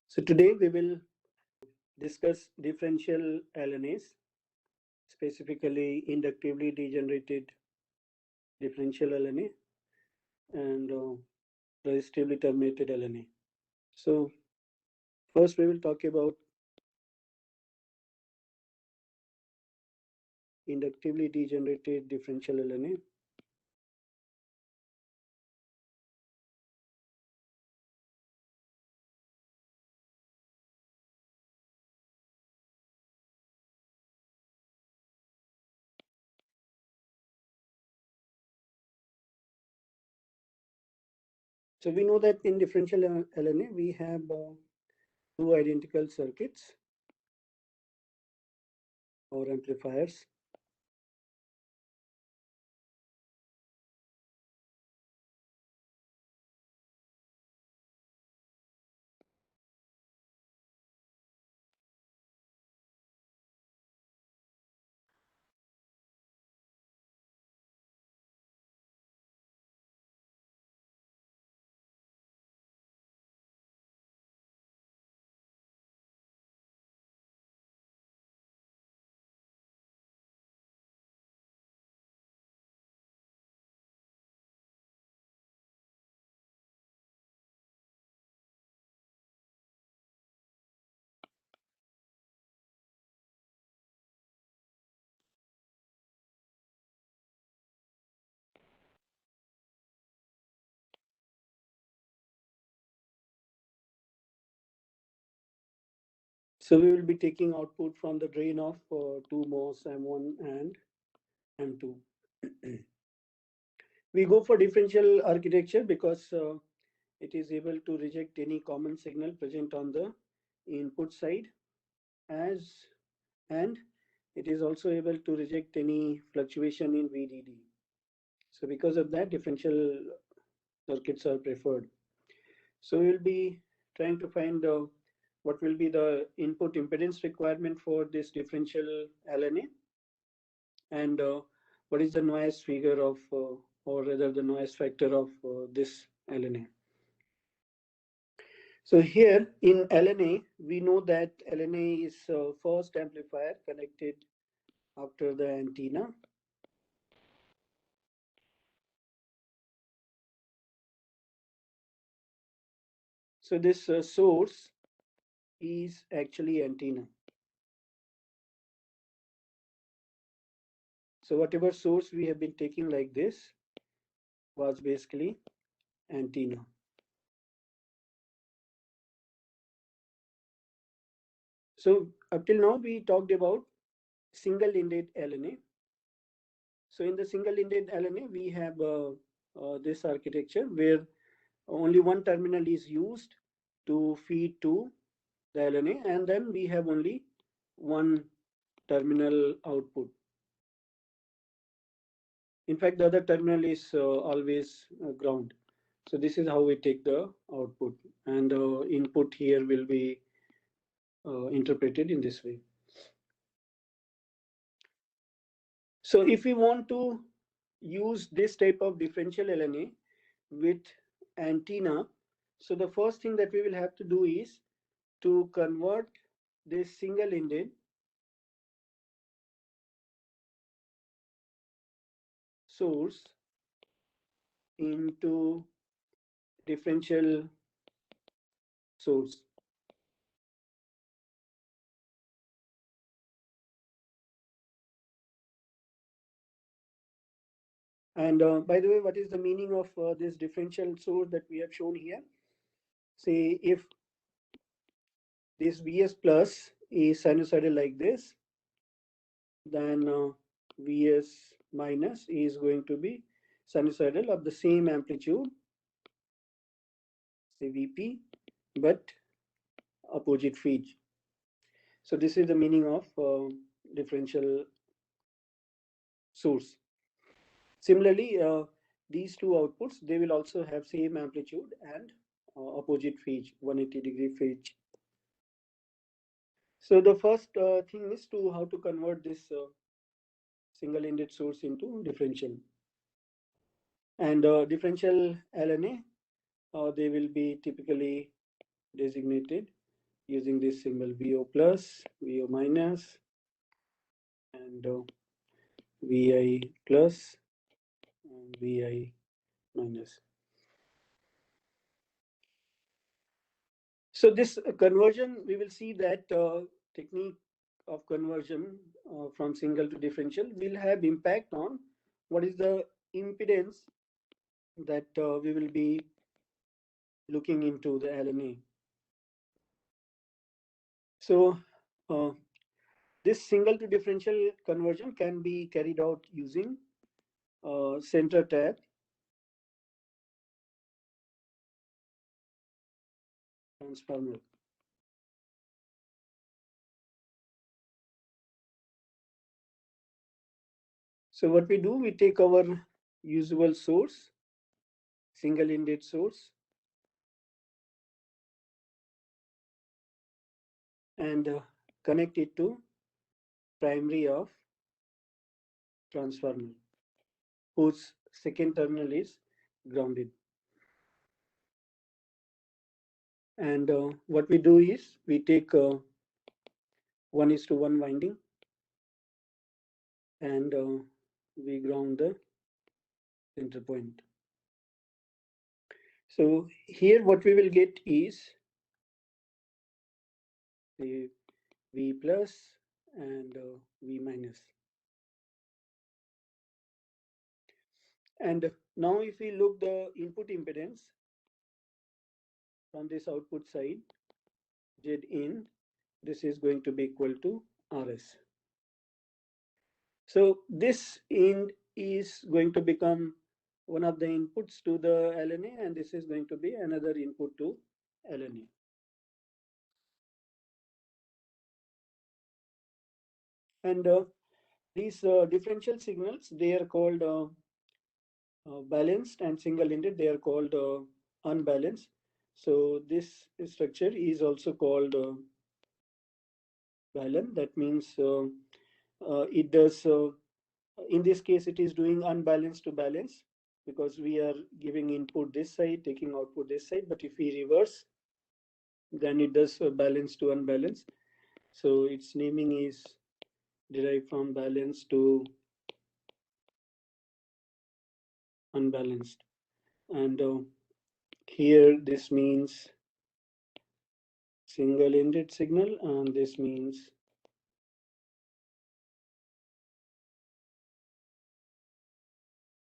So today we will discuss differential LNAs, specifically inductively degenerated differential LNA and resistively terminated LNA. So first we will talk about inductively degenerated differential LNA. So we know that in differential LNA we have two identical circuits or amplifiers. So we will be taking output from the drain of two MOS M1 and M2. We go for differential architecture because it is able to reject any common signal present on the input side and it is also able to reject any fluctuation in VDD. So because of that, differential circuits are preferred. So we'll be trying to find what will be the input impedance requirement for this differential LNA and what is the noise figure of or rather the noise factor of this LNA. So here in LNA, we know that LNA is first amplifier connected after the antenna. So this source is actually antenna. So whatever source we have been taking like this was basically antenna. So up till now we talked about single-ended LNA. So in the single-ended LNA we have this architecture where only one terminal is used to feed to the LNA and then we have only one terminal output. In fact, the other terminal is always ground. So this is how we take the output and input here will be interpreted in this way. So if we want to use this type of differential LNA with antenna, so the first thing that we will have to do is to convert this single-ended source into differential source. And by the way, what is the meaning of this differential source that we have shown here? Say if this Vs plus is sinusoidal like this, then Vs minus is going to be sinusoidal of the same amplitude, say Vp, but opposite phase. So this is the meaning of differential source. Similarly, these two outputs, they will also have same amplitude and opposite phase, 180-degree phase. So the first thing is to how to convert this single-ended source into differential. And differential LNA, they will be typically designated using this symbol VO plus, VO minus, and VI plus and VI minus. So this conversion, we will see that technique of conversion from single to differential will have impact on what is the impedance that we will be looking into the LNA. So this single to differential conversion can be carried out using center tap transformer. So what we do, we take our usual source, single inlet source, and connect it to primary of transformer, whose second terminal is grounded. And what we do is we take 1:1 winding, and we ground the center point. So here what we will get is the V plus and V minus. And now if we look the input impedance from this output side, Z in, this is going to be equal to RS. So this in is going to become one of the inputs to the LNA, and this is going to be another input to LNA. And these differential signals, they are called balanced, and single-ended, they are called unbalanced. So this structure is also called balance. That means it does, in this case, it is doing unbalanced to balance, because we are giving input this side, taking output this side. But if we reverse, then it does balance to unbalance. So its naming is derived from balance to unbalanced. And here this means single-ended signal, and this means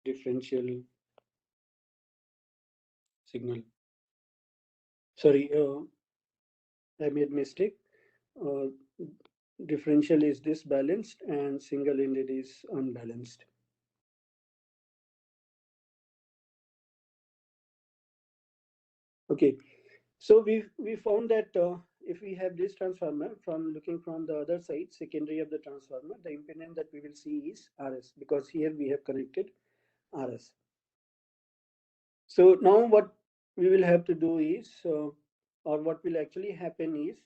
differential signal. Sorry, I made mistake. Uh, Differential is this balanced, and single-ended is unbalanced. Okay, so we found that if we have this transformer, from looking from the other side, secondary of the transformer, the impedance that we will see is RS, because here we have connected RS. So now what we will have to do is, or what will actually happen is,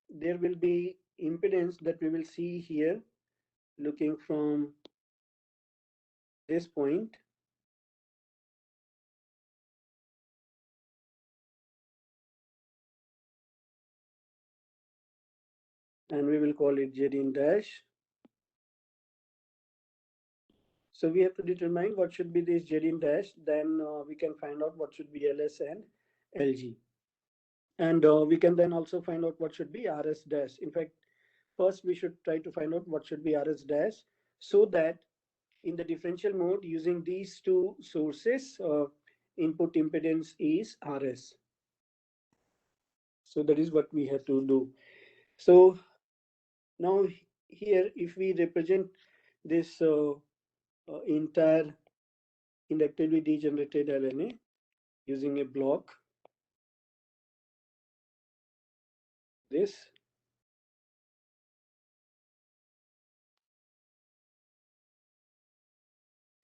there will be impedance that we will see here, looking from this point, and we will call it Z in dash. So we have to determine what should be this Z in dash, then we can find out what should be LS and LG. And we can then also find out what should be RS dash. In fact, first we should try to find out what should be RS dash, so that in the differential mode, using these two sources, input impedance is RS. So that is what we have to do. So now here, if we represent this entire inductively degenerated LNA using a block, this,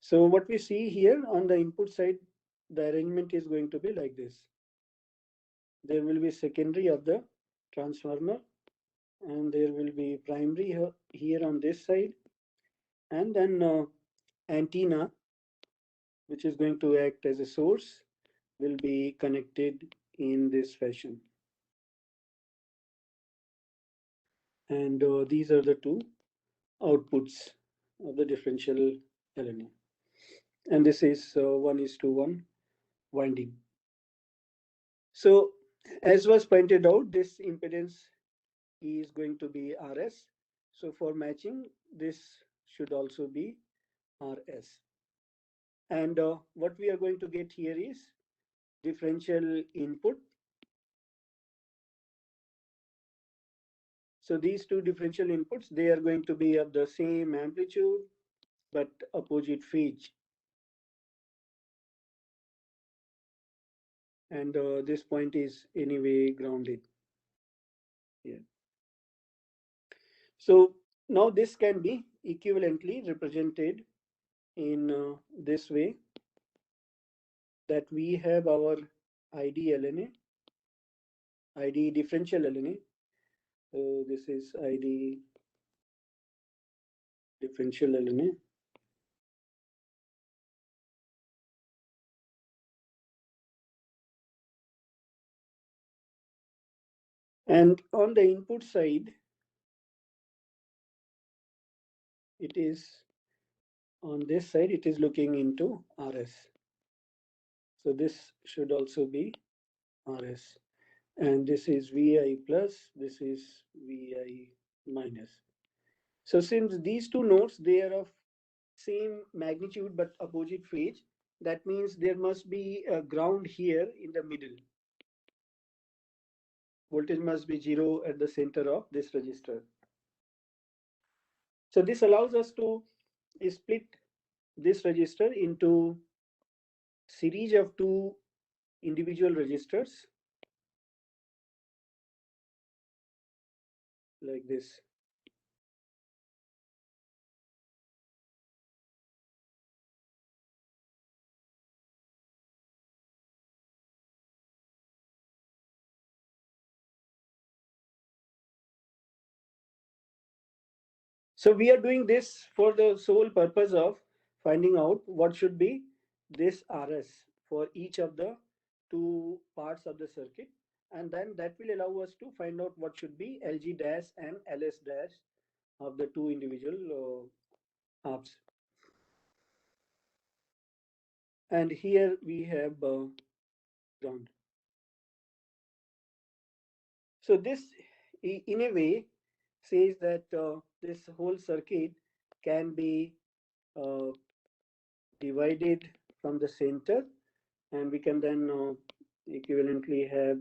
so what we see here on the input side, the arrangement is going to be like this. There will be secondary of the transformer, and there will be primary here on this side, and then antenna, which is going to act as a source, will be connected in this fashion. And these are the two outputs of the differential LNA. And this is 1:1 winding. So as was pointed out, this impedance is going to be RS. So for matching, this should also be RS. And what we are going to get here is differential input. So these two differential inputs, they are going to be of the same amplitude, but opposite phase. And this point is anyway grounded here. So now this can be equivalently represented in this way, that we have our ID LNA, ID differential LNA. So this is ID differential LNA. And on the input side, it is on this side, it is looking into RS. So this should also be RS. And this is VI plus, this is VI minus. So since these two nodes, they are of same magnitude but opposite phase, that means there must be a ground here in the middle. Voltage must be 0 at the center of this resistor. So this allows us to split this resistor into series of two individual resistors like this. So we are doing this for the sole purpose of finding out what should be this RS for each of the two parts of the circuit, and then that will allow us to find out what should be LG dash and LS dash of the two individual halves. And here we have ground. So this, in a way, says that this whole circuit can be uh, divided from the center, and we can then equivalently have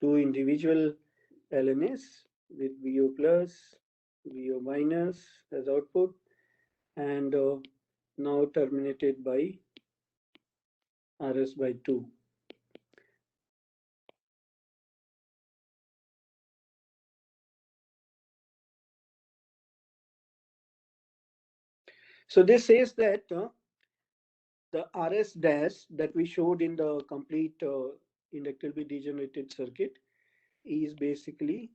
two individual LNAs with VO plus, VO minus as output, and now terminated by RS by 2. So this says that the RS dash that we showed in the complete inductively degenerated circuit is basically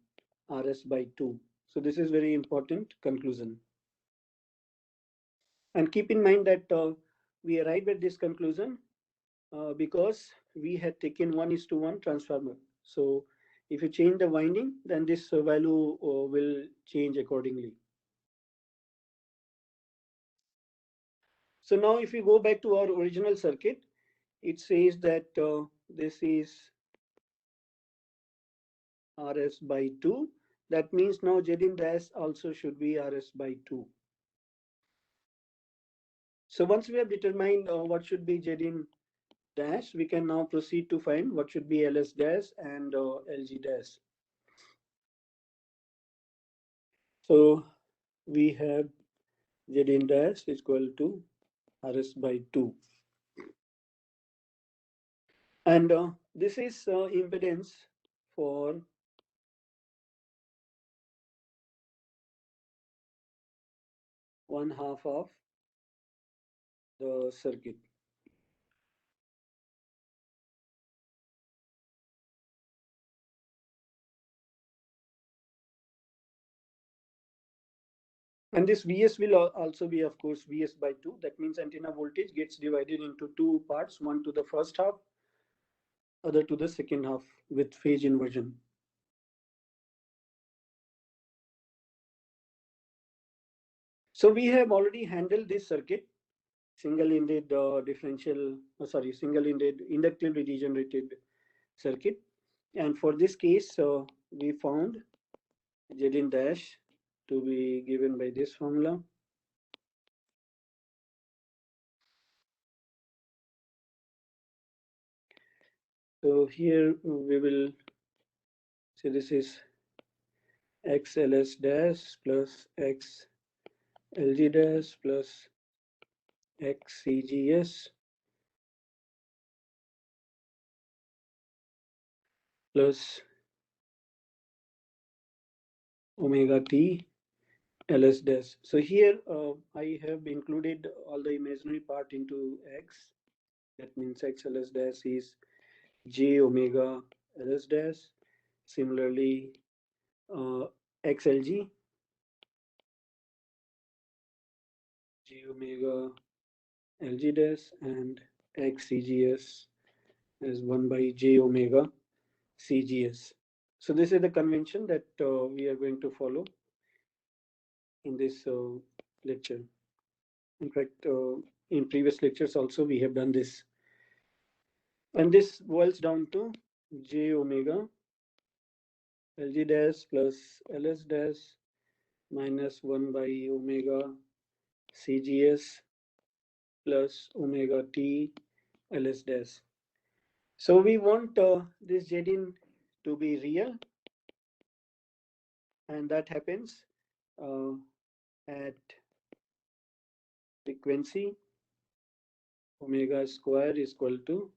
RS by 2. So this is very important conclusion. And keep in mind that we arrived at this conclusion because we had taken 1:1 transformer. So if you change the winding, then this value will change accordingly. So now if you go back to our original circuit, it says that this is RS by 2. That means now Zin dash also should be RS by 2. So once we have determined what should be Zin dash, we can now proceed to find what should be LS dash and LG dash. So we have Zin dash is equal to RS by 2. And this is impedance for one half of the circuit. And this Vs will also be, of course, Vs by 2. That means antenna voltage gets divided into two parts, one to the first half other to the second half with phase inversion. So we have already handled this circuit, single-ended single-ended inductively degenerated circuit. And for this case, we found Zin dash to be given by this formula. So here we will say this is XLS dash plus XLG dash plus XCGS plus omega T LS dash. So here I have included all the imaginary part into X. That means XLS dash is J omega LS dash. Similarly, XLG, J omega LG dash, and XCGS is 1 by J omega CGS. So this is the convention that we are going to follow in this lecture. In fact, in previous lectures also we have done this. And this boils down to J omega LG dash plus LS dash minus 1 by omega CGS plus omega T LS dash. So we want this Zin to be real, and that happens at frequency omega square is equal to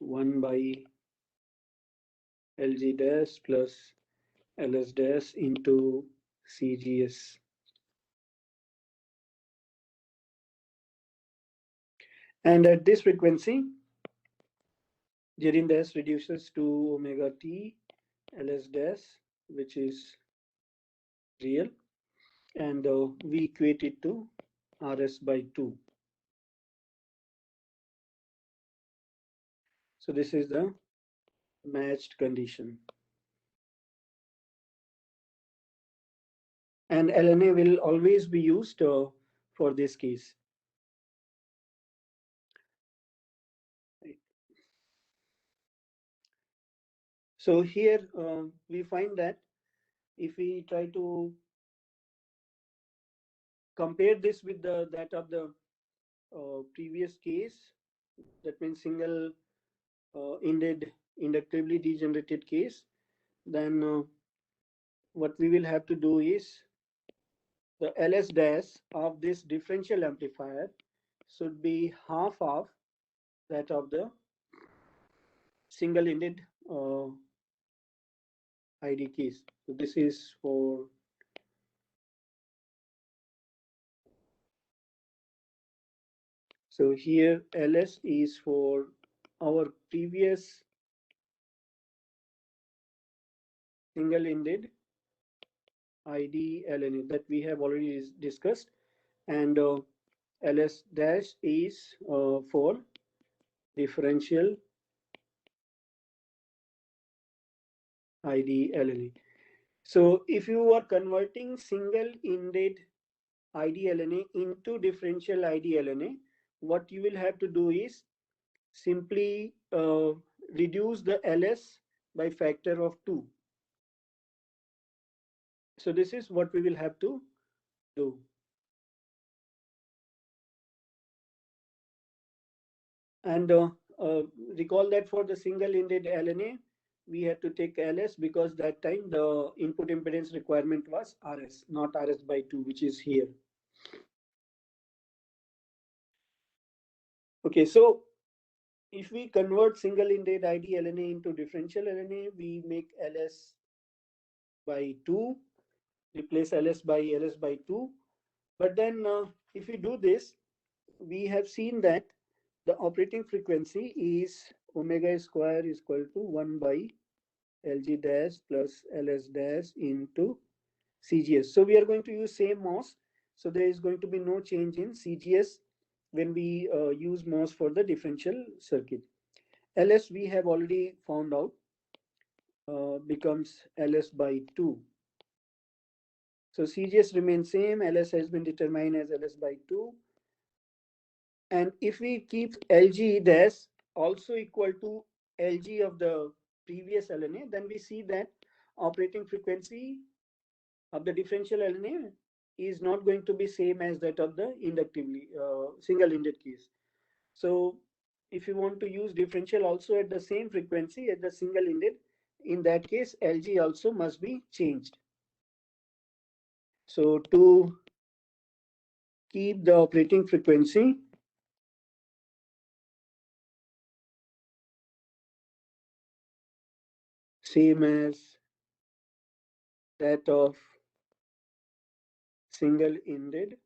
1 by LG dash plus LS dash into CGS. And at this frequency, Zin dash reduces to omega T LS dash, which is real, and we equate it to RS by 2. So this is the matched condition. And LNA will always be used for this case. So here we find that if we try to compare this with that of the previous case, that means single ended inductively degenerated case, then what we will have to do is the LS dash of this differential amplifier should be half of that of the single ended ID case. So this is for so here LS is for our previous single ended ID LNA that we have already discussed, and LS dash is for differential ID LNA. So if you are converting single ended ID LNA into differential ID LNA, what you will have to do is simply reduce the LS by factor of 2. So this is what we will have to do. And recall that for the single-ended LNA, we had to take LS because that time the input impedance requirement was RS, not RS by 2, which is here. Okay, so if we convert single-ended ID LNA into differential LNA, we make LS by 2, replace LS by 2. But then if we do this, we have seen that the operating frequency is omega square is equal to 1 by LG dash plus LS dash into CGS. So we are going to use same MOS. So there is going to be no change in CGS when we use MOS for the differential circuit. LS we have already found out becomes LS by 2. So CGS remains same, LS has been determined as LS by 2. And if we keep LG dash also equal to LG of the previous LNA, then we see that operating frequency of the differential LNA is not going to be same as that of the inductively single-ended case. So if you want to use differential also at the same frequency as the single-ended, in that case LG also must be changed. So to keep the operating frequency same as that of single-ended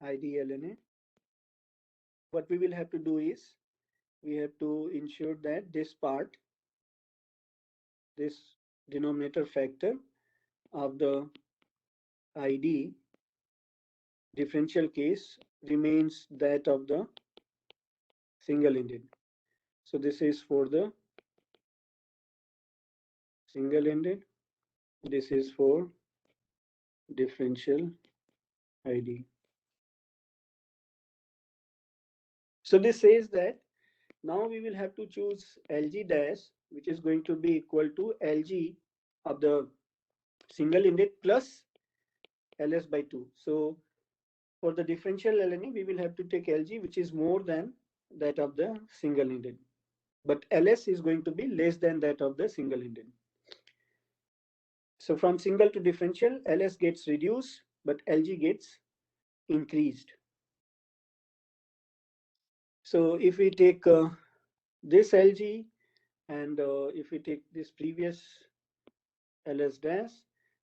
IDLNA, what we will have to do is we have to ensure that this part, this denominator factor of the ID differential case remains that of the single-ended. So this is for the single-ended, this is for differential ID. So this says that now we will have to choose LG dash, which is going to be equal to LG of the single-ended plus LS by 2. So for the differential LNA, we will have to take LG, which is more than that of the single-ended. But LS is going to be less than that of the single-ended. So from single to differential, LS gets reduced, but LG gets increased. So if we take this LG and if we take this previous LS dash,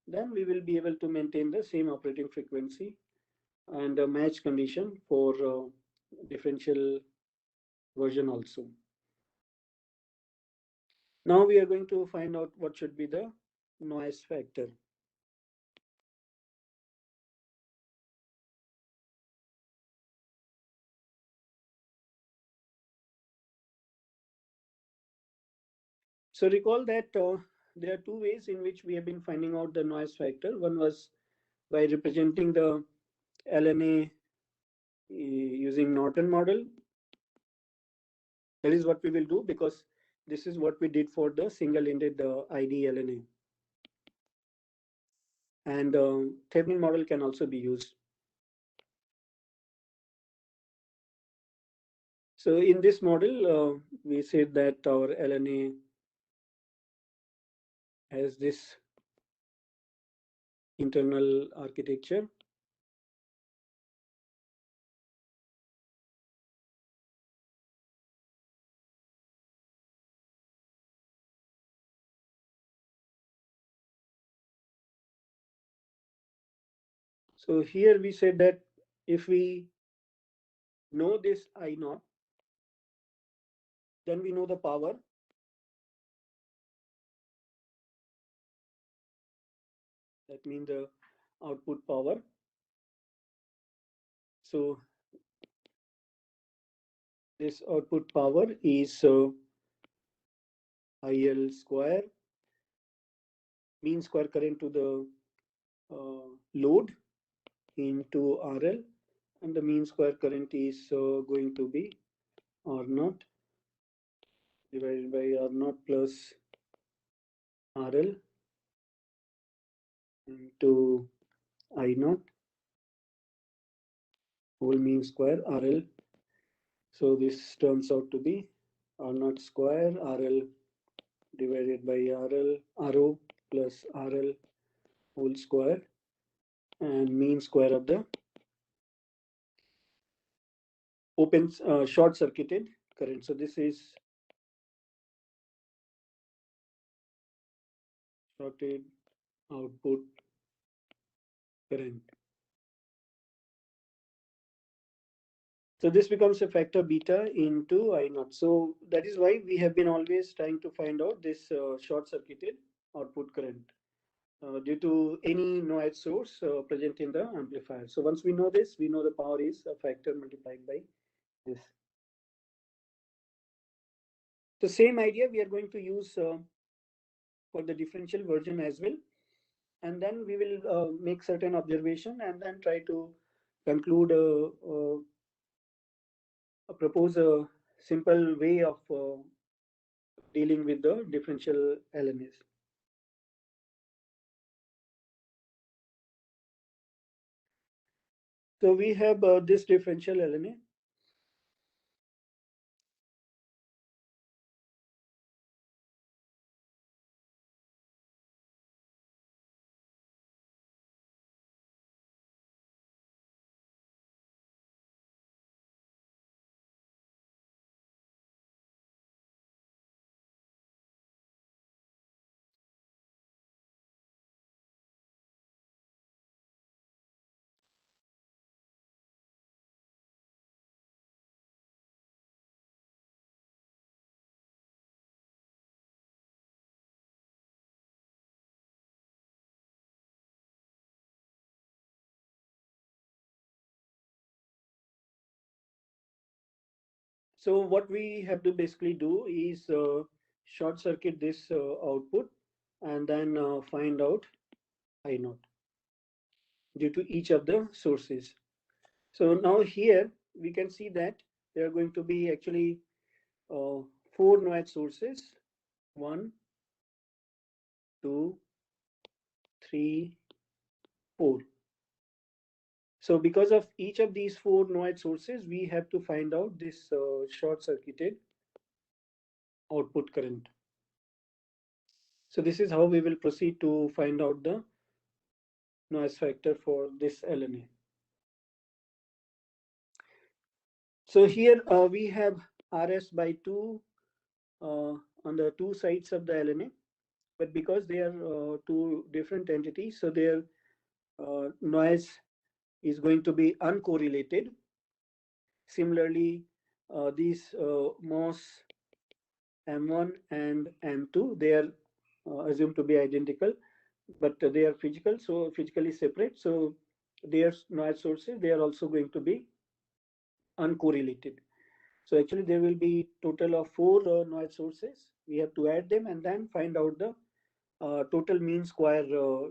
then we will be able to maintain the same operating frequency and a match condition for differential version also. Now we are going to find out what should be the noise factor. So recall that there are two ways in which we have been finding out the noise factor. One was by representing the LNA using Norton model. That is what we will do because this is what we did for the single-ended ID LNA. And Thevenin model can also be used. So in this model, we said that our LNA has this internal architecture. So here we said that if we know this I naught, then we know the power. That means the output power. So this output power is IL square, mean square current to the load into RL, and the mean square current is going to be R naught divided by R naught plus RL into I naught whole mean square RL. So this turns out to be R naught square RL divided by RO plus RL whole square and mean square of the open short circuited current. So this is shorted output current. So this becomes a factor beta into I naught. So that is why we have been always trying to find out this short circuited output current due to any noise source present in the amplifier. So once we know this, we know the power is a factor multiplied by this. The same idea we are going to use for the differential version as well. And then we will make certain observation and then try to conclude propose a simple way of dealing with the differential LNAs. So we have this differential LNA. So what we have to basically do is short circuit this output and then find out I naught due to each of the sources. So now here we can see that there are going to be actually uh, four noise sources: 1, 2, 3, 4. So because of each of these four noise sources, we have to find out this short circuited output current. So this is how we will proceed to find out the noise factor for this LNA. So here we have RS by 2 on the two sides of the LNA, but because they are two different entities, so their noise is going to be uncorrelated. Similarly, these MOS M1 and M2, they are assumed to be identical, but they are physical, so physically separate. So their noise sources, they are also going to be uncorrelated. So actually there will be total of four noise sources. We have to add them and then find out the total mean square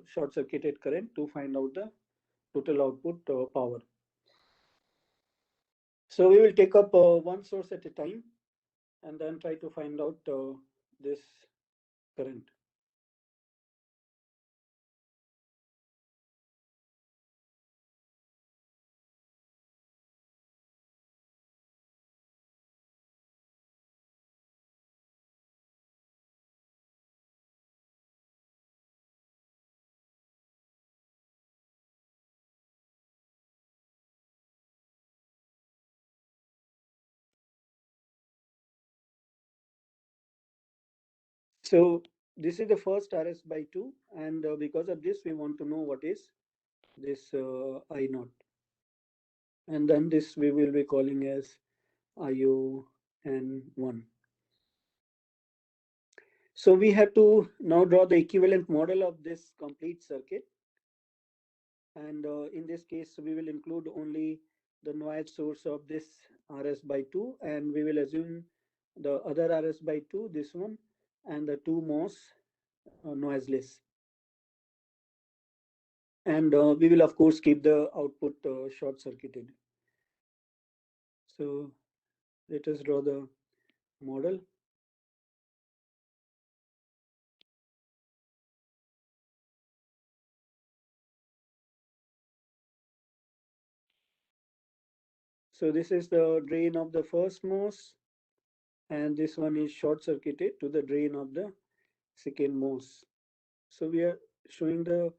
short circuited current to find out the total output power. So we will take up one source at a time and then try to find out this current. So this is the first RS by 2, and because of this, we want to know what is this I naught. And then this we will be calling as ION1. So we have to now draw the equivalent model of this complete circuit. And in this case, we will include only the noise source of this RS by 2, and we will assume the other RS by 2, this one, and the two MOS noiseless. And we will, of course, keep the output short circuited. So let us draw the model. So this is the drain of the first MOS, and this one is short circuited to the drain of the second MOS. So we are showing the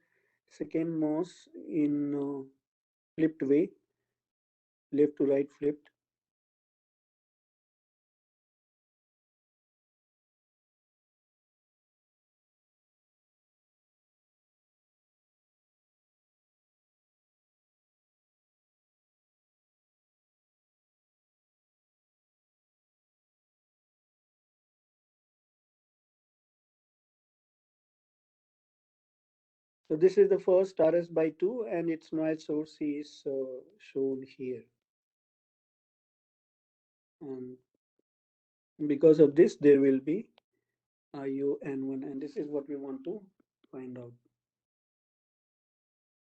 second MOS in flipped way, left to right flipped. So this is the first RS by 2, and its noise source is shown here. And Because of this, there will be ION1, and this is what we want to find out.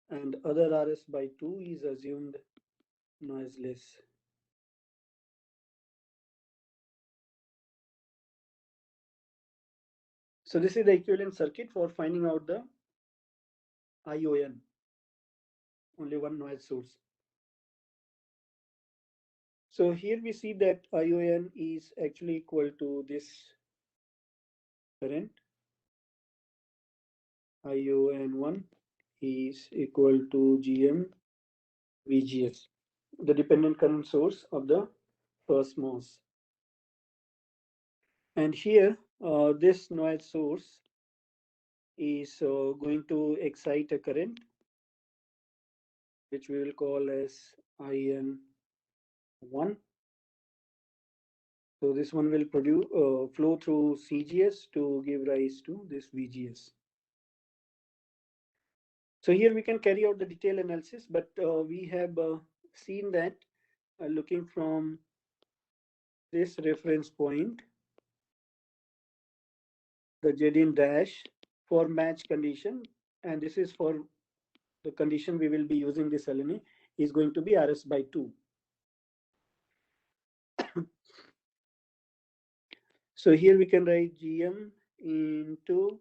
And other RS by 2 is assumed noiseless. So this is the equivalent circuit for finding out the ION, only one noise source. So here we see that ION is actually equal to this current. ION1 is equal to GM VGS, the dependent current source of the first MOS. And here, this noise source is going to excite a current, which we will call as IN1. So this one will produce flow through CGS to give rise to this VGS. So here we can carry out the detailed analysis, but we have seen that looking from this reference point, the Zin dash for match condition, and this is for the condition we will be using this LNA, is going to be RS by 2. So here we can write GM into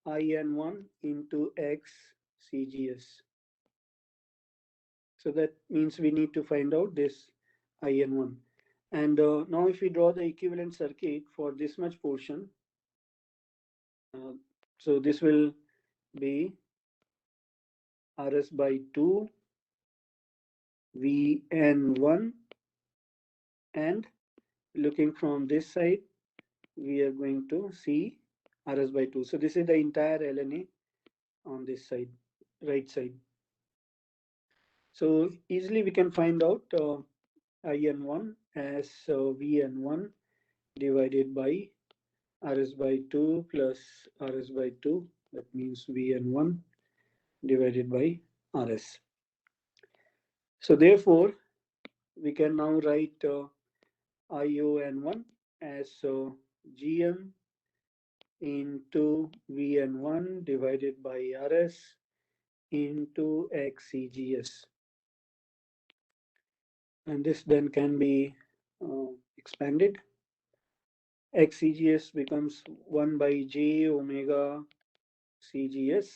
IN1 into X CGS. So that means we need to find out this IN1. And now if we draw the equivalent circuit for this much portion, so this will be RS by 2, VN1, and looking from this side, we are going to see RS by 2. So this is the entire LNA on this side, right side. So easily we can find out IN1 as VN1 divided by RS by 2 plus RS by 2. That means VN1 divided by RS. So therefore, we can now write ION1 as GM into VN1 divided by RS into XCGS. And this then can be expanded. XCGS becomes 1 by J omega CGS,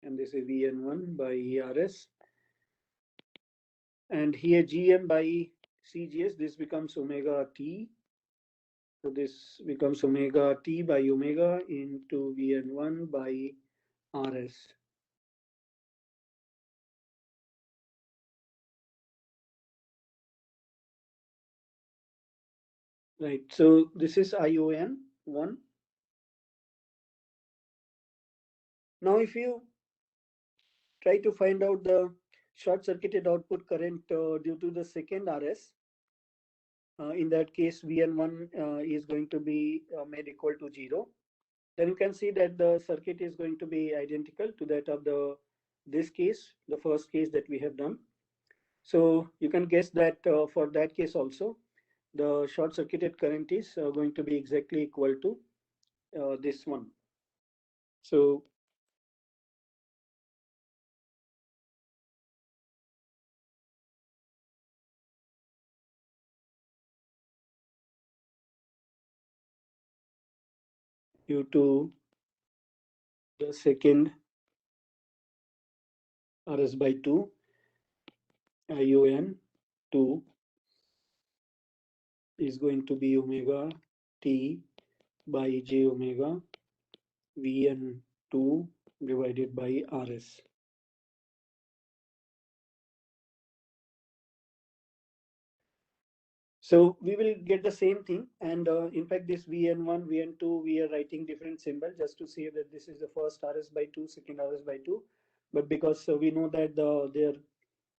and this is VN1 by RS. And here GM by CGS, this becomes omega T. So this becomes omega T by omega into VN1 by RS. Right, so this is ION1. Now if you try to find out the short-circuited output current due to the second RS, in that case VN1 is going to be made equal to 0. Then you can see that the circuit is going to be identical to that of this case, the first case that we have done. So you can guess that for that case also, the short-circuited current is going to be exactly equal to this one. So due to the second RS by 2, ION 2 is going to be omega T by J omega VN2 divided by RS. So we will get the same thing, and in fact this VN1, VN2, we are writing different symbol just to say that this is the first RS by 2, second RS by 2. But because we know that their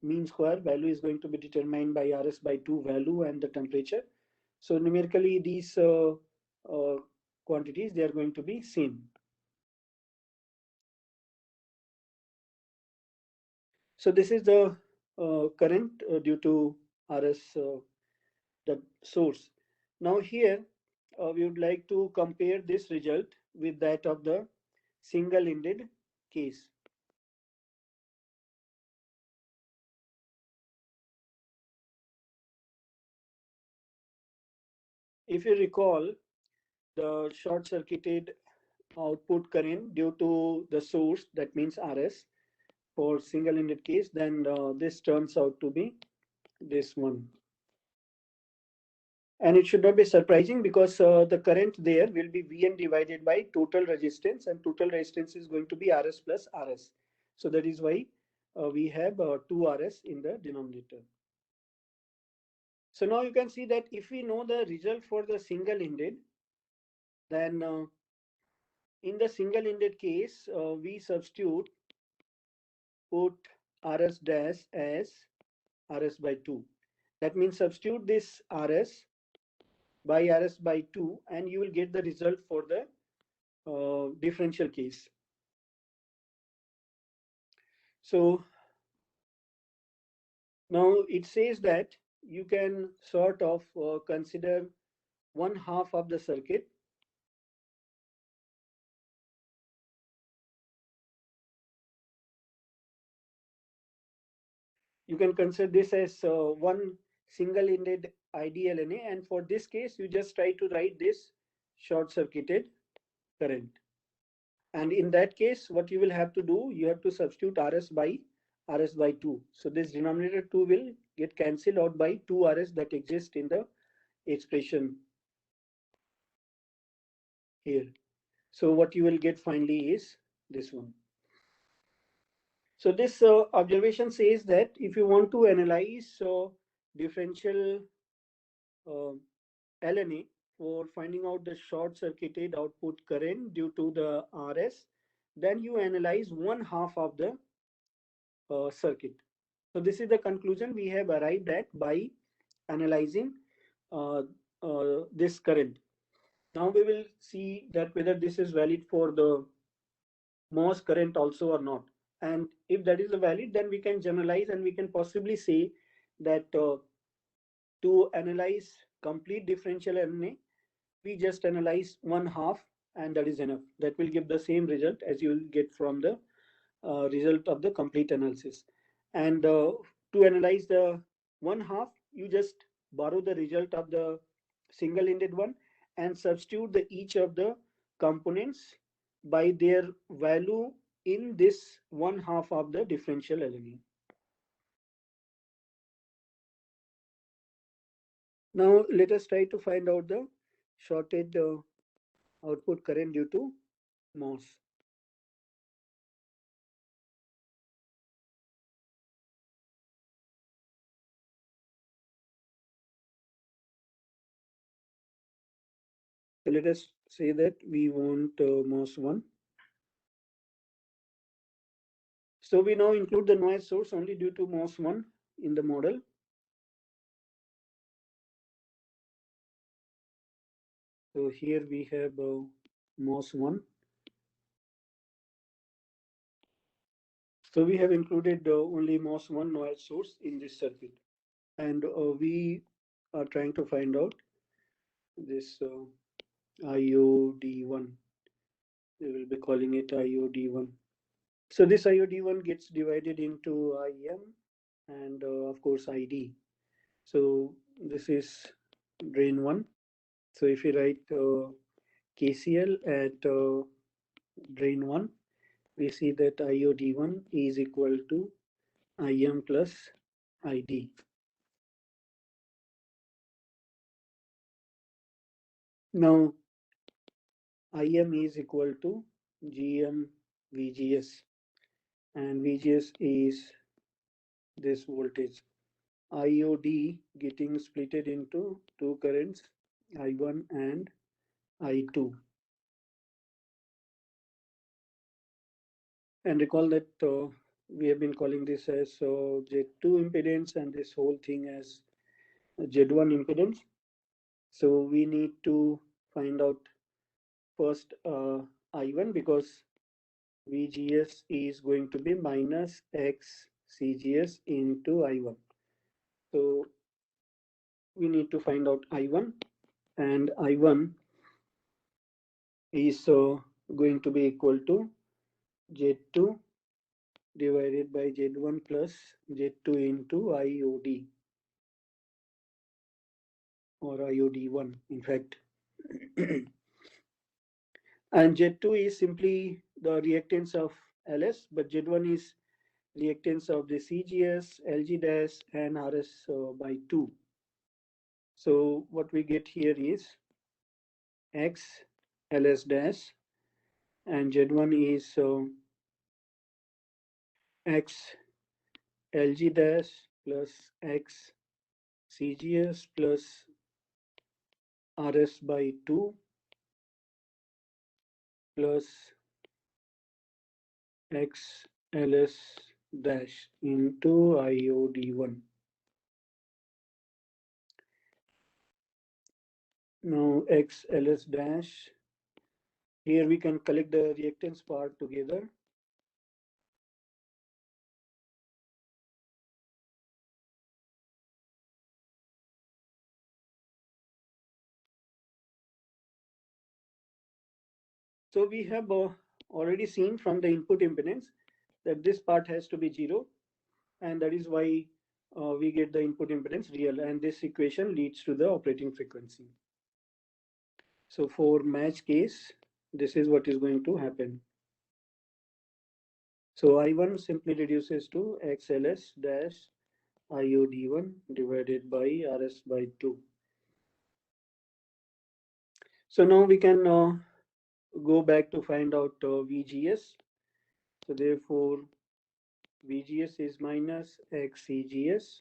mean square value is going to be determined by RS by 2 value and the temperature. So numerically these quantities, they are going to be same. So this is the current due to RS, the source. Now here we would like to compare this result with that of the single-ended case. If you recall, the short-circuited output current due to the source, that means RS, for single-ended case, then this turns out to be this one. And it should not be surprising because the current there will be Vn divided by total resistance, and total resistance is going to be Rs plus Rs. So that is why we have 2 Rs in the denominator. So now you can see that if we know the result for the single-ended, then in the single-ended case, we substitute, put Rs dash as Rs by 2. That means substitute this Rs by Rs by 2 and you will get the result for the differential case. So now it says that you can sort of consider one half of the circuit. You can consider this as one single-ended IDLNA, and for this case, you just try to write this short-circuited current. And in that case, what you will have to do, you have to substitute Rs by 2. So this denominator 2 will get cancelled out by 2 Rs that exist in the expression here. So what you will get finally is this one. So this observation says that if you want to analyze differential LNA for finding out the short-circuited output current due to the RS, then you analyze one half of the circuit. So this is the conclusion we have arrived at by analyzing this current. Now we will see that whether this is valid for the MOS current also or not. And if that is valid, then we can generalize and we can possibly say that to analyze complete differential LNA, we just analyze one half and that is enough. That will give the same result as you will get from the result of the complete analysis. And to analyze the one half, you just borrow the result of the single-ended one and substitute each of the components by their value in this one half of the differential LNA. Now let us try to find out the shorted output current due to MOS. So let us say that we want MOS 1. So we now include the noise source only due to MOS 1 in the model. So here we have MOS 1. So we have included only MOS 1 noise source in this circuit. And we are trying to find out this IOD1. We will be calling it IOD1. So this IOD1 gets divided into IM and of course ID. So this is drain 1. So if we write KCL at drain 1, we see that IOD1 is equal to IM plus ID. Now IM is equal to GM VGS and VGS is this voltage. IOD getting splitted into two currents, I1 and I2. And recall that we have been calling this as Z2 impedance and this whole thing as Z1 impedance. So we need to find out first I1 because VGS is going to be minus X CGS into I1. So we need to find out I1 and I1 is going to be equal to Z2 divided by Z1 plus Z2 into IOD or IOD1 in fact. And Z2 is simply the reactance of LS, but Z1 is reactance of the CGS, LG dash and RS by 2. So what we get here is X LS dash and Z1 is X LG dash plus X CGS plus RS by 2 plus X LS dash into IOD1. Now X LS dash, here we can collect the reactance part together. So we have already seen from the input impedance that this part has to be 0, and that is why we get the input impedance real, and this equation leads to the operating frequency. So for match case, this is what is going to happen. So I1 simply reduces to XLS dash IOD1 divided by RS by 2. So now we can go back to find out VGS. So therefore, VGS is minus XCGS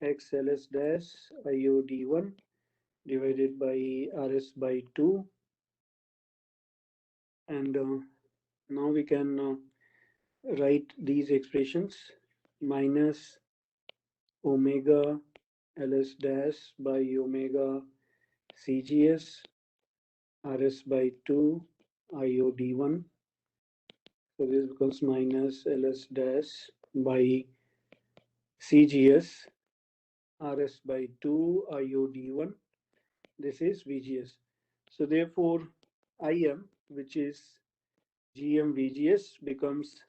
XLS dash IOD1 divided by RS by 2. And now we can write these expressions minus omega LS dash by omega CGS RS by 2 IOD1. So this becomes minus LS dash by CGS RS by 2 IOD1. This is VGS. So therefore, IM, which is GM VGS, becomes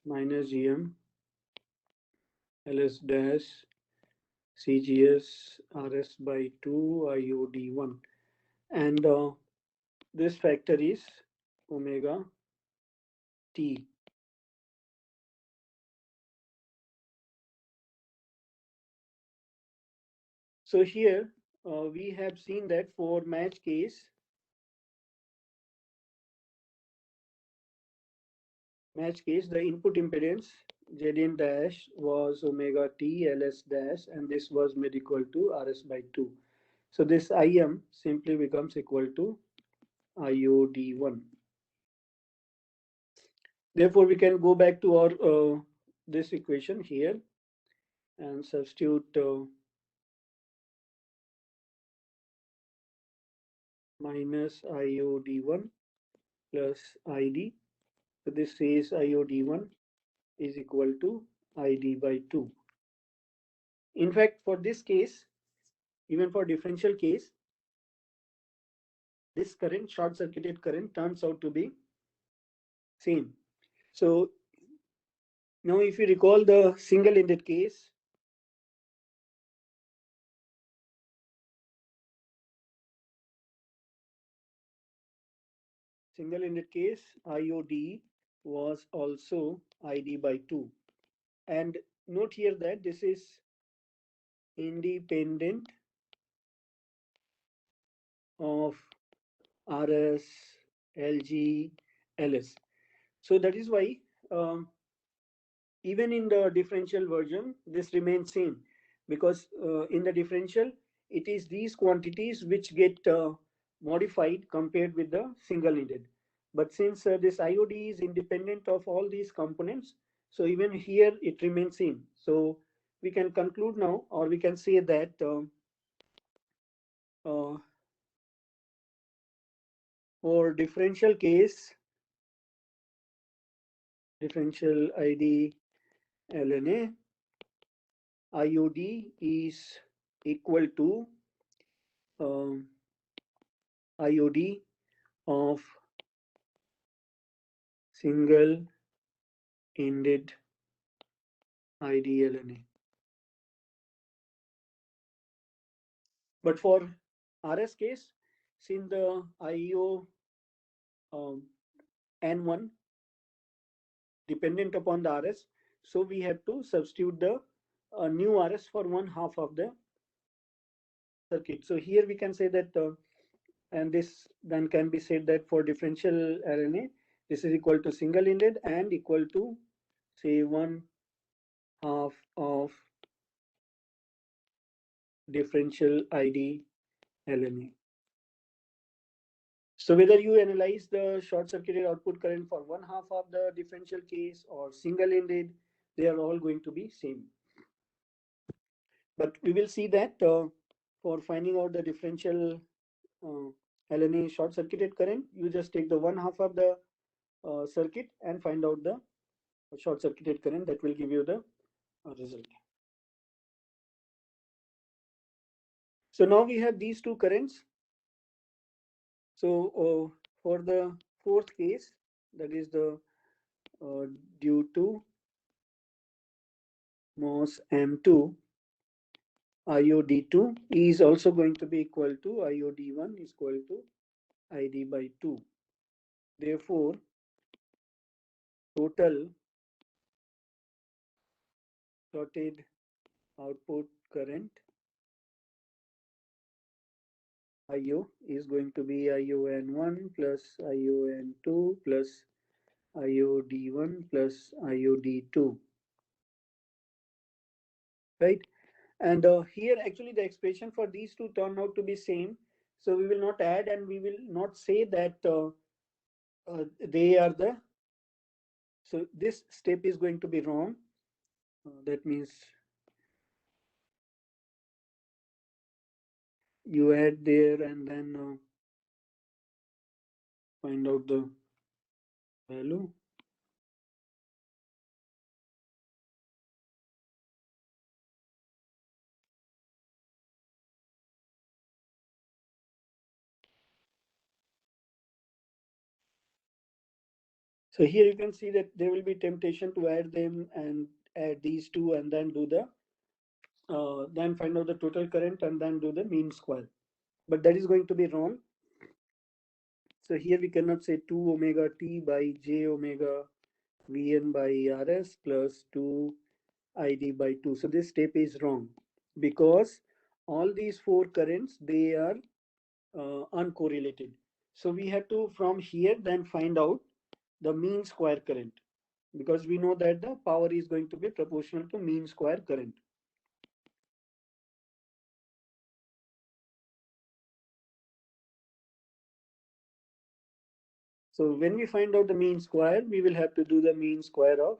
minus GM LS dash CGS RS by 2 IOD1. And this factor is omega T. So here we have seen that for match case, the input impedance Zn dash was omega T LS dash, and this was made equal to RS by 2. So this IM simply becomes equal to IOD1. Therefore, we can go back to our this equation here and substitute minus IOD1 plus ID. So this says IOD1 is equal to ID by 2. In fact, for this case, even for differential case, this current, short circuited current, turns out to be same. So now if you recall the single-ended case, IOD was also ID by 2. And note here that this is independent of RS, LG, LS. So that is why even in the differential version, this remains same, because in the differential, it is these quantities which get modified compared with the single-ended. But since this IOD is independent of all these components, so even here it remains same. So we can conclude now, or we can say that for differential case, differential ID LNA, IOD is equal to IOD of single ended IDLNA. But for RS case, since the IO N1 dependent upon the RS, so we have to substitute the new RS for one half of the circuit. So here we can say that, and this then can be said that for differential RNA, this is equal to single ended and equal to say one half of differential ID LNA. So whether you analyze the short circuited output current for one half of the differential case or single ended, they are all going to be same. But we will see that for finding out the differential LNA short circuited current, you just take the one half of the circuit and find out the short circuited current. That will give you the result. So now we have these two currents. So for the fourth case, that is the due to MOS M2, IOD2 is also going to be equal to IOD1 is equal to ID by 2. Therefore, total shorted output current IO is going to be ION1 plus ION2 plus IOD1 plus IOD2, right? And here actually the expression for these two turn out to be same. So we will not add and we will not say that they are the, so this step is going to be wrong. That means you add there and then find out the value. So here you can see that there will be temptation to add them and add these two and then do the then find out the total current and then do the mean square. But that is going to be wrong. So here we cannot say 2 omega t by j omega Vn by Rs plus 2 ID by 2. So this step is wrong because all these four currents, they are uncorrelated. So we have to from here then find out the mean square current, because we know that the power is going to be proportional to mean square current. So when we find out the mean square, we will have to do the mean square of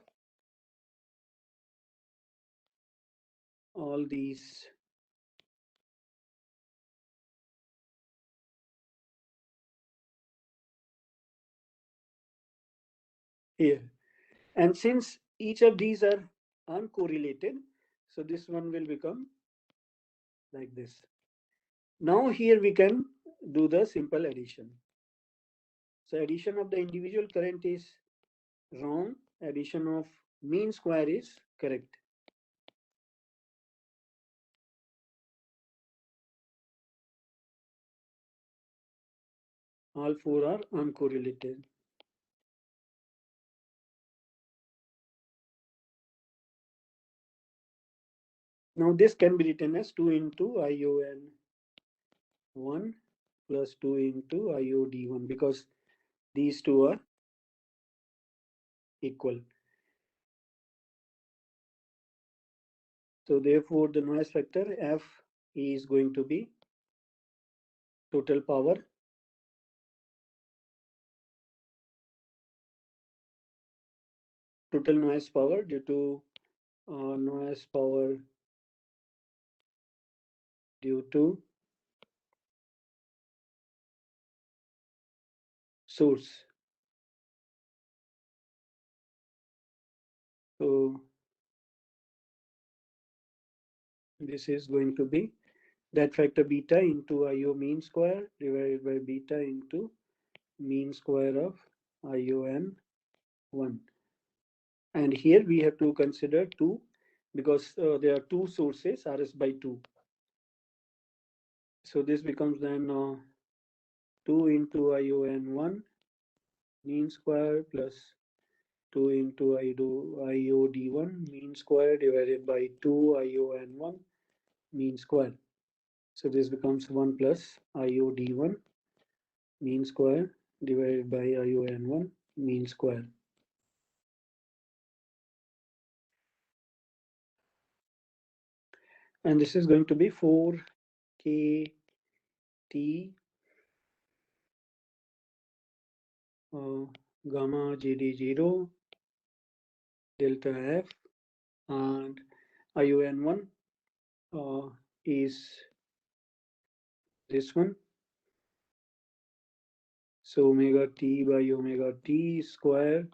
all these here. And since each of these are uncorrelated, so this one will become like this. Now here we can do the simple addition. So addition of the individual current is wrong. Addition of mean square is correct. All four are uncorrelated. Now this can be written as 2 into ION1 plus 2 into IOD1 because these two are equal. So therefore the noise factor F is going to be total power total noise power due to noise power due to source. So this is going to be that factor beta into IO mean square divided by beta into mean square of ION1. And here we have to consider 2 because there are two sources RS by 2. So this becomes then 2 into ION1 mean square plus 2 into IOD1 mean square divided by 2 ION1 mean square. So this becomes 1 plus IOD1 mean square divided by ION1 mean square. And this is going to be 4 KT gamma GD0 delta F, and ION1 is this one. So omega T by omega T square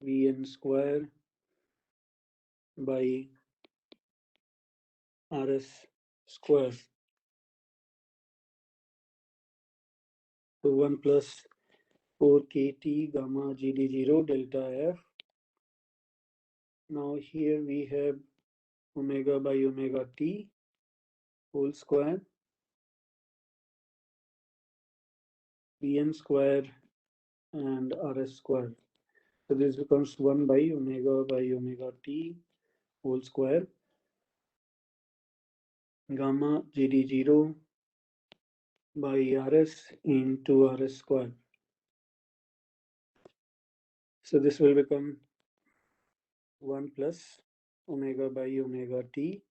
Vn square by Rs square. So 1 plus 4 KT gamma GD0 delta F. Now here we have omega by omega T whole square Vn square and Rs square. So this becomes 1 by omega T whole square gamma GD0 by Rs into Rs square. So this will become 1 plus omega by omega T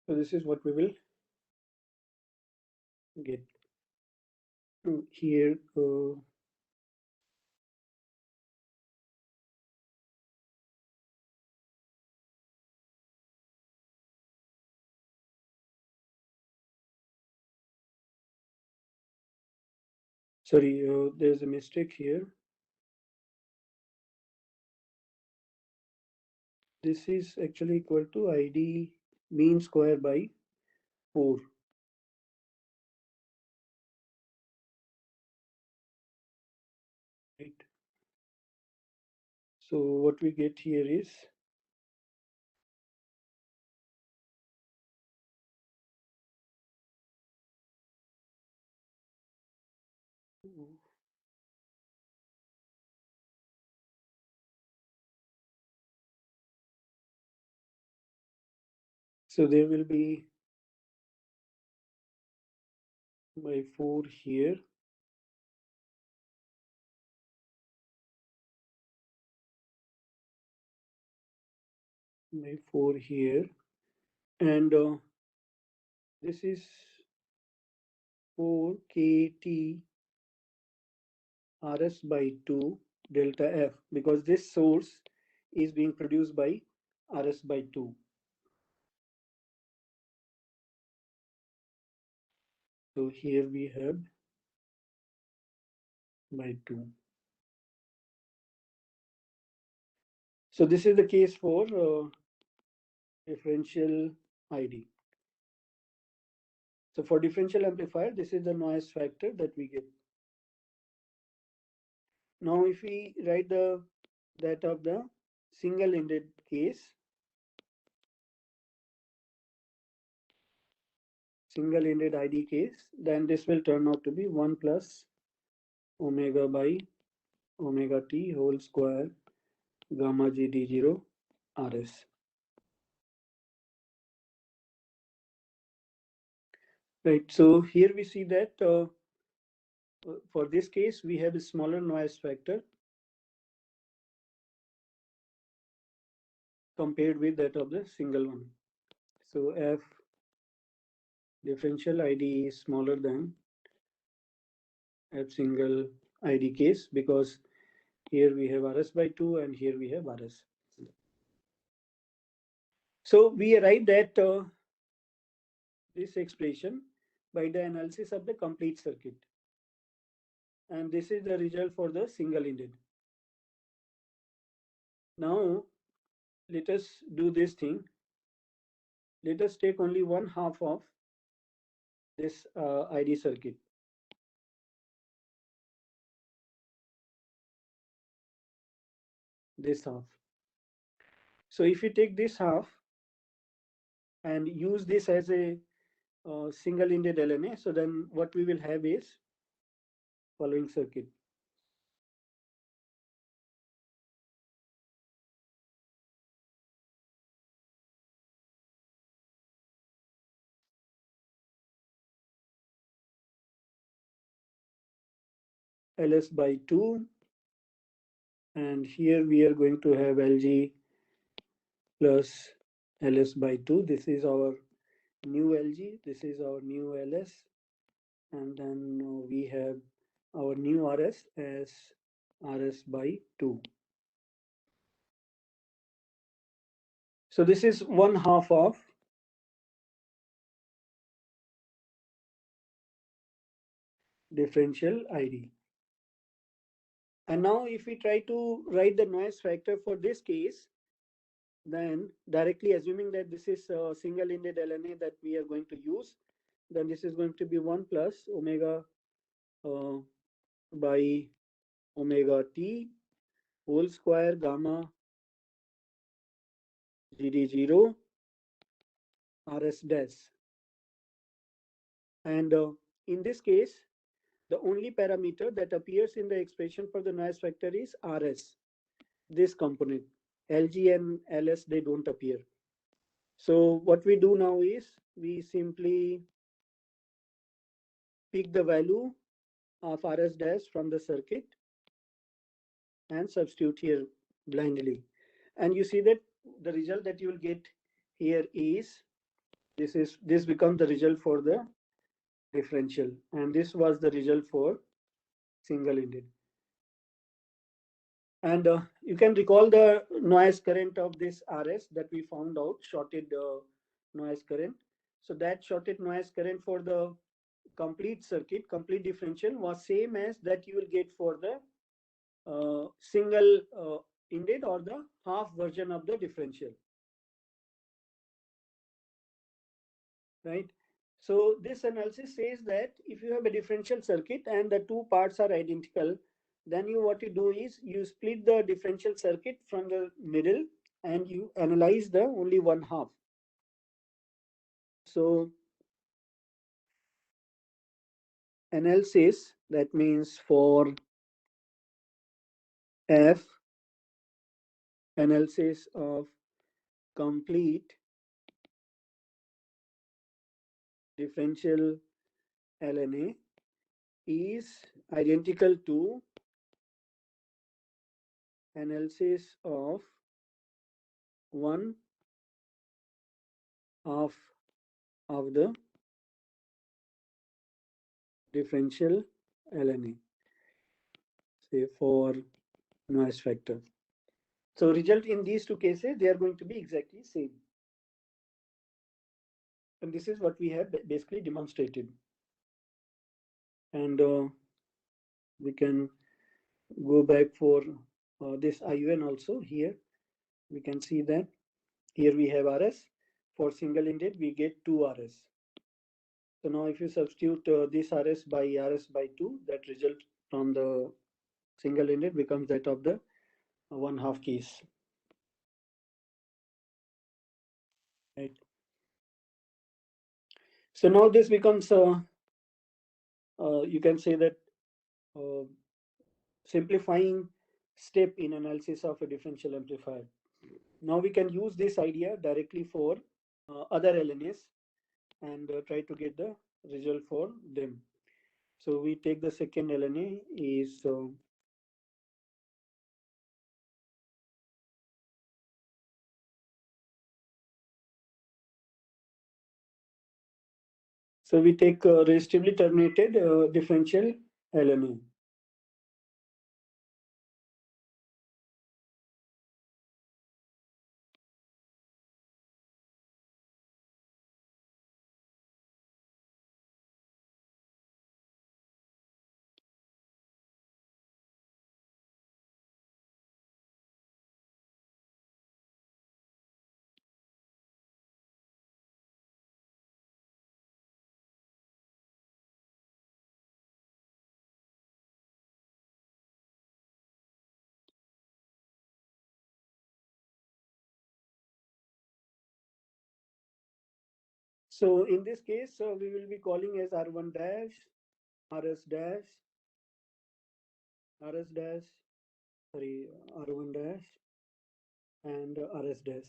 so this is what we will get here. Sorry, there's a mistake here. This is actually equal to ID mean square by 4. Right. So what we get here is so there will be by 4 here, by 4 here, and this is 4 KT Rs by 2 delta F because this source is being produced by Rs by 2. So here we have by 2. So this is the case for differential ID. So for differential amplifier, this is the noise factor that we get. Now if we write that of the single-ended case, single-ended ID case, then this will turn out to be 1 plus omega by omega T whole square gamma GD0 Rs. Right, so here we see that for this case, we have a smaller noise factor compared with that of the single one. So F differential ID is smaller than F single ID case because here we have Rs by 2 and here we have Rs. So we arrived at this expression by the analysis of the complete circuit. and this is the result for the single-ended. Now, let us do this thing. Let us take only one half of this ID circuit. This half. So if you take this half and use this as a single-ended LNA, so then what we will have is following circuit. LS by 2, and here we are going to have LG plus LS by 2. This is our new LG, this is our new LS, and then we have our new RS as RS by 2. So this is one half of differential ID. And now if we try to write the noise factor for this case, then directly assuming that this is a single-ended LNA that we are going to use, then this is going to be 1 plus omega by omega t whole square gamma GD0 RS dash. And in this case, the only parameter that appears in the expression for the noise factor is RS, this component. LG and LS, they don't appear. So what we do now is we simply pick the value of RS dash from the circuit and substitute here blindly. And you see that the result that you will get here is this becomes the result for the differential, and this was the result for single-ended. And you can recall the noise current of this RS that we found out, shorted noise current. So that shorted noise current for the complete circuit, complete differential, was same as that you will get for the single ended or the half version of the differential, right? So this analysis says that if you have a differential circuit and the two parts are identical, then what you do is you split the differential circuit from the middle and you analyze the only one half. So analysis, that means for F, analysis of complete differential LNA is identical to analysis of one half of the differential LNA, say for noise factor. So result in these two cases, they are going to be exactly same. And this is what we have basically demonstrated. And we can go back for this IUN also here. We can see that here we have RS. For single-ended, we get 2 RS. So now if you substitute this RS by 2, that result from the single-ended becomes that of the one half case. Right. So now this becomes, you can say that simplifying step in analysis of a differential amplifier. Now we can use this idea directly for other LNAs and try to get the result for them. So we take the second LNA is so we take resistively terminated differential LNA. So in this case, we will be calling as R1 dash, RS dash, RS dash, sorry, R1 dash and RS dash.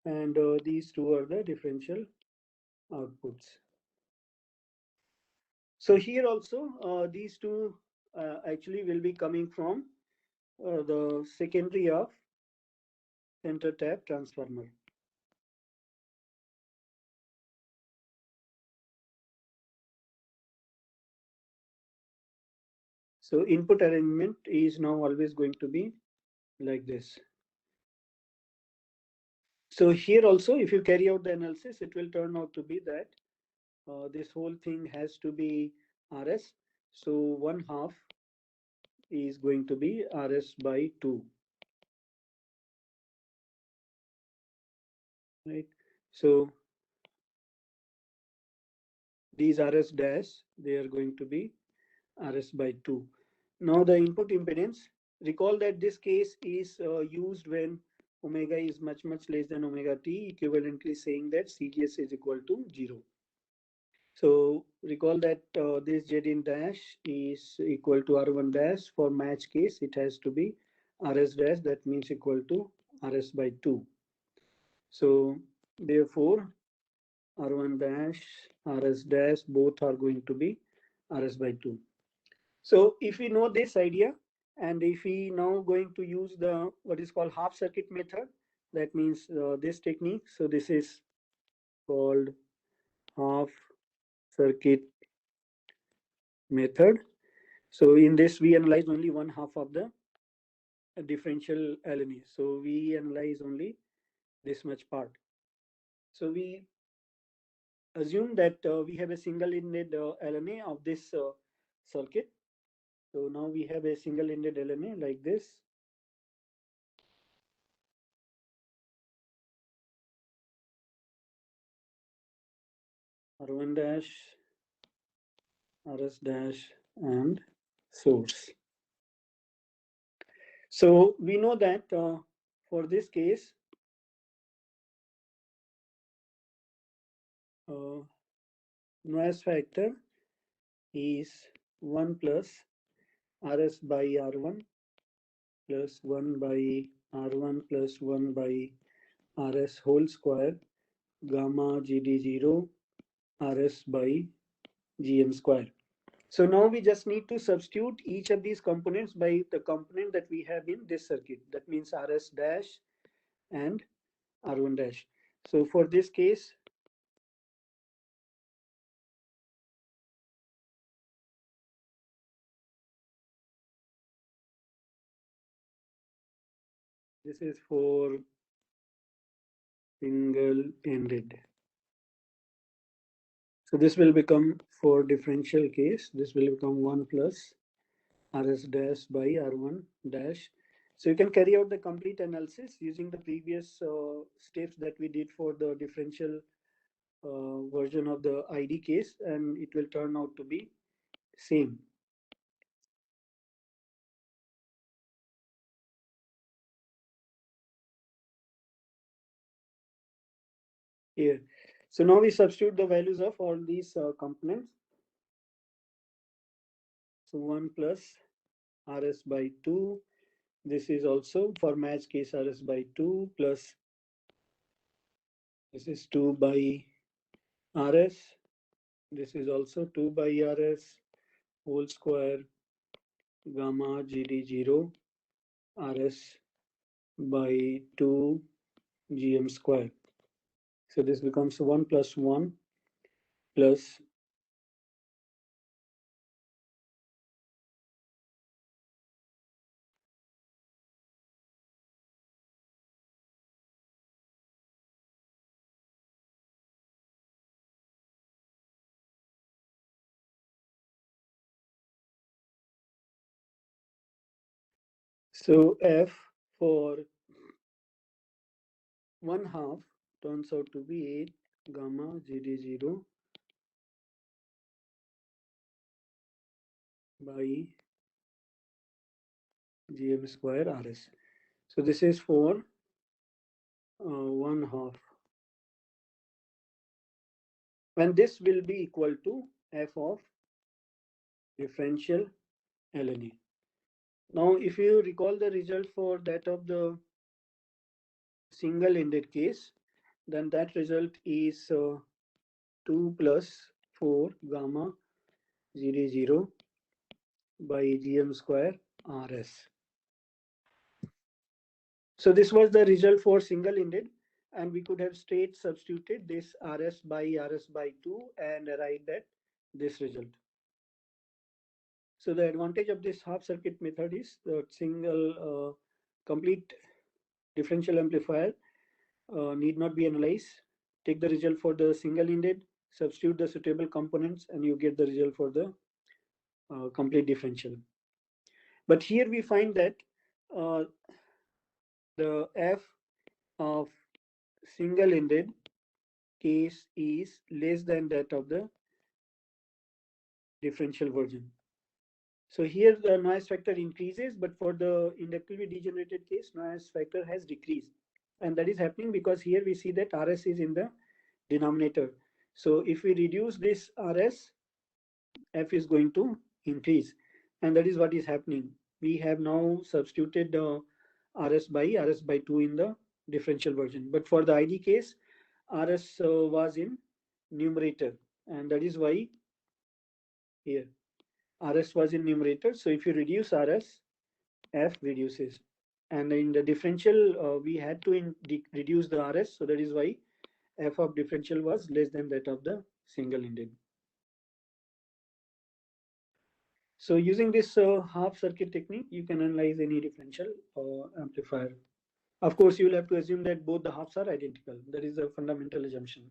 And these two are the differential outputs. So here also, these two actually will be coming from the secondary of center tap transformer. So input arrangement is now always going to be like this. So here also, if you carry out the analysis, it will turn out to be that this whole thing has to be RS. So 1/2 is going to be RS by 2. Right. So these RS dash, they are going to be RS by 2. Now the input impedance, recall that this case is used when omega is much less than omega t, equivalently saying that CGS is equal to 0. So recall that this Zin dash is equal to R1 dash. For match case, it has to be RS dash, that means equal to RS by 2. So therefore, R1 dash, RS dash, both are going to be RS by 2. So if we know this idea, and if we now going to use the what is called half circuit method, that means this technique. So this is called half circuit method. So in this, we analyze only 1/2 of the differential LNA. So we analyze only this much part. So we assume that we have a single-ended LNA of this circuit. So now we have a single-ended LNA like this. R1 dash, RS dash, and source. So we know that for this case, noise factor is 1 plus RS by R1 plus 1 by R1 plus 1 by RS whole square gamma GD0 RS by GM square. So now we just need to substitute each of these components by the component that we have in this circuit. That means RS dash and R1 dash. So for this case, this is for single-ended. So this will become, for differential case, this will become 1 plus RS dash by R1 dash. So you can carry out the complete analysis using the previous steps that we did for the differential version of the ID case, and it will turn out to be same. Here. So now we substitute the values of all these components. So 1 plus RS by 2. This is also for match case RS by 2 plus this is 2 by RS. This is also 2 by RS whole square gamma GD0 RS by 2 GM square. So this becomes 1 plus 1 plus so F for 1/2 turns out to be 8 gamma GD0 by GM square RS. So this is for 1/2. And this will be equal to f of differential LNA. Now, if you recall the result for that of the single-ended case, then that result is 2 plus 4 gamma 0 by gm square rs. So this was the result for single-ended, and we could have straight substituted this rs by 2 and arrived at this result. So the advantage of this half circuit method is that single complete differential amplifier need not be analyzed. Take the result for the single-ended, substitute the suitable components, and you get the result for the complete differential. But here we find that the f of single-ended case is less than that of the differential version. So here the noise factor increases, but for the inductively degenerated case, noise factor has decreased. And that is happening because here we see that RS is in the denominator. So if we reduce this RS, F is going to increase. And that is what is happening. We have now substituted RS by 2 in the differential version. But for the ID case, RS was in numerator. And that is why here RS was in numerator. So if you reduce RS, F reduces. And in the differential, we had to reduce the RS. So that is why F of differential was less than that of the single-ended. So using this half circuit technique, you can analyze any differential amplifier. Of course, you will have to assume that both the halves are identical. That is a fundamental assumption.